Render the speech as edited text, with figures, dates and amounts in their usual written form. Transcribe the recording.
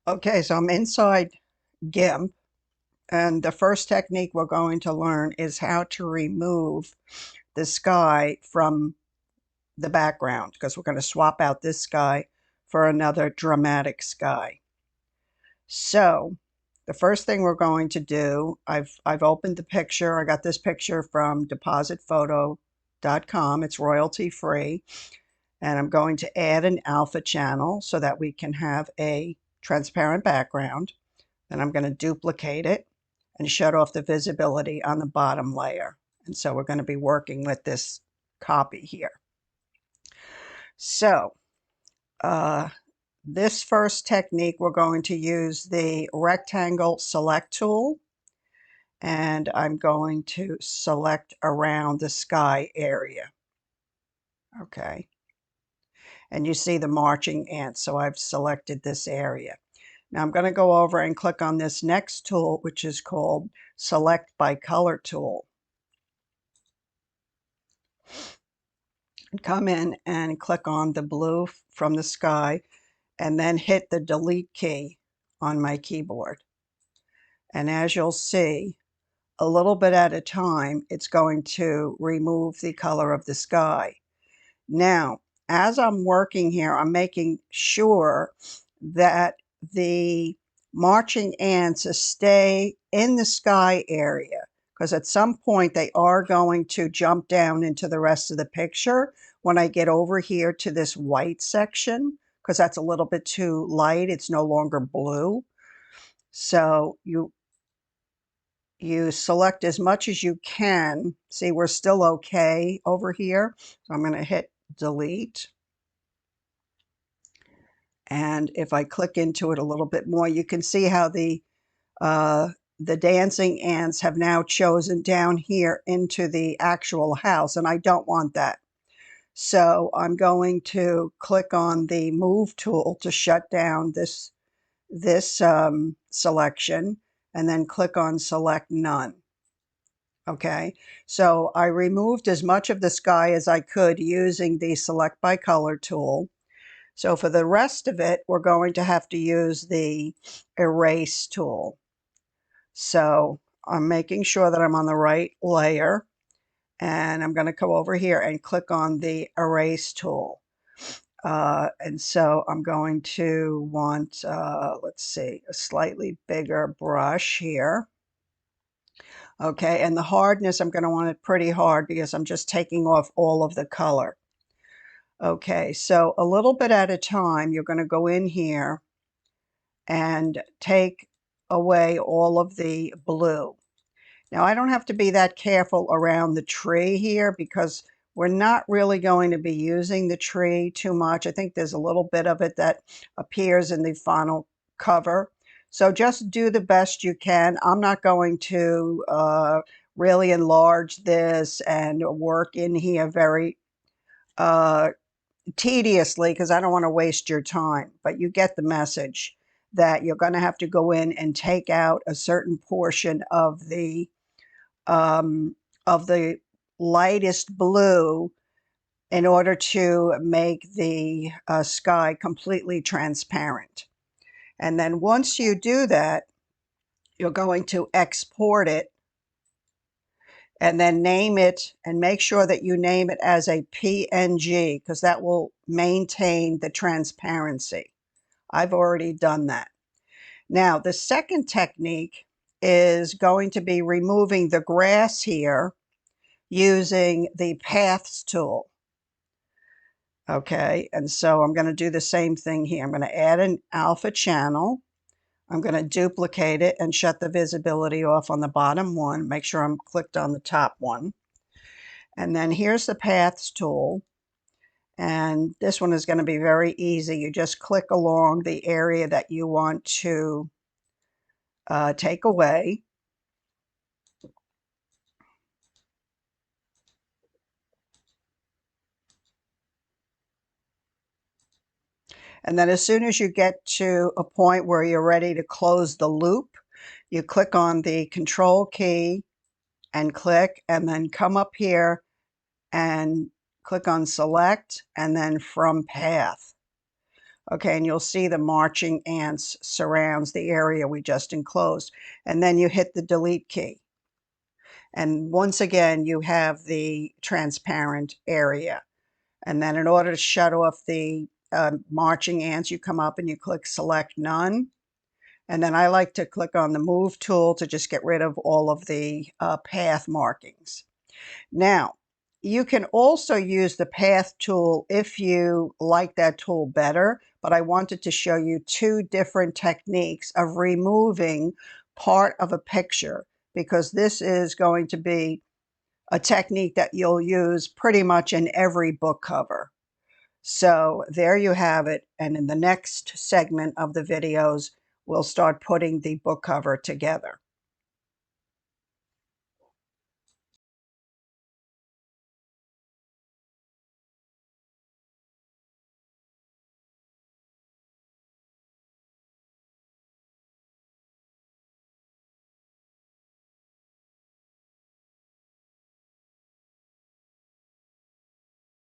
Okay, so I'm inside Gimp, and the first technique we're going to learn is how to remove the sky from the background, because we're going to swap out this sky for another dramatic sky. So the first thing we're going to do, I've opened the picture. I got this picture from depositphoto.com. It's royalty free, and I'm going to add an alpha channel so that we can have a transparent background. Then I'm going to duplicate it and shut off the visibility on the bottom layer. And so we're going to be working with this copy here. So this first technique, we're going to use the rectangle select tool, and I'm going to select around the sky area. Okay. And you see the marching ants, so I've selected this area. Now I'm going to go over and click on this next tool, which is called Select by Color tool. Come in and click on the blue from the sky and then hit the delete key on my keyboard. And as you'll see, a little bit at a time, it's going to remove the color of the sky. Now, as I'm working here, I'm making sure that the marching ants stay in the sky area, because at some point they are going to jump down into the rest of the picture when I get over here to this white section, because that's a little bit too light. It's no longer blue. So you select as much as you can. See, we're still okay over here. So I'm going to hit delete. And if I click into it a little bit more, you can see how the dancing ants have now chosen down here into the actual house, and I don't want that. So I'm going to click on the move tool to shut down this selection, and then click on select none. Okay, so I removed as much of the sky as I could using the select by color tool. So for the rest of it, we're going to have to use the erase tool. So I'm making sure that I'm on the right layer, and I'm going to go over here and click on the erase tool. And so I'm going to want, let's see, a slightly bigger brush here. Okay, and the hardness, I'm going to want it pretty hard because I'm just taking off all of the color. Okay, so a little bit at a time, you're going to go in here and take away all of the blue. Now, I don't have to be that careful around the tree here because we're not really going to be using the tree too much. I think there's a little bit of it that appears in the final cover. So just do the best you can. I'm not going to really enlarge this and work in here very tediously because I don't want to waste your time, but you get the message that you're going to have to go in and take out a certain portion of the um, lightest blue in order to make the sky completely transparent. And then once you do that, you're going to export it and then name it, and make sure that you name it as a PNG because that will maintain the transparency. I've already done that. Now, the second technique is going to be removing the grass here using the paths tool. Okay, and so I'm going to do the same thing here. I'm going to add an alpha channel. I'm going to duplicate it and shut the visibility off on the bottom one. Make sure I'm clicked on the top one. And then here's the paths tool. And this one is going to be very easy. You just click along the area that you want to take away. And then as soon as you get to a point where you're ready to close the loop, you click on the control key and click, and then come up here and click on select and then from path. Okay, and you'll see the marching ants surrounds the area we just enclosed. And then you hit the delete key. And once again, you have the transparent area. And then in order to shut off the marching ants, you come up and you click select none. And then I like to click on the move tool to just get rid of all of the path markings. Now, you can also use the path tool if you like that tool better, but I wanted to show you two different techniques of removing part of a picture, because this is going to be a technique that you'll use pretty much in every book cover. So there you have it. And in the next segment of the videos, we'll start putting the book cover together.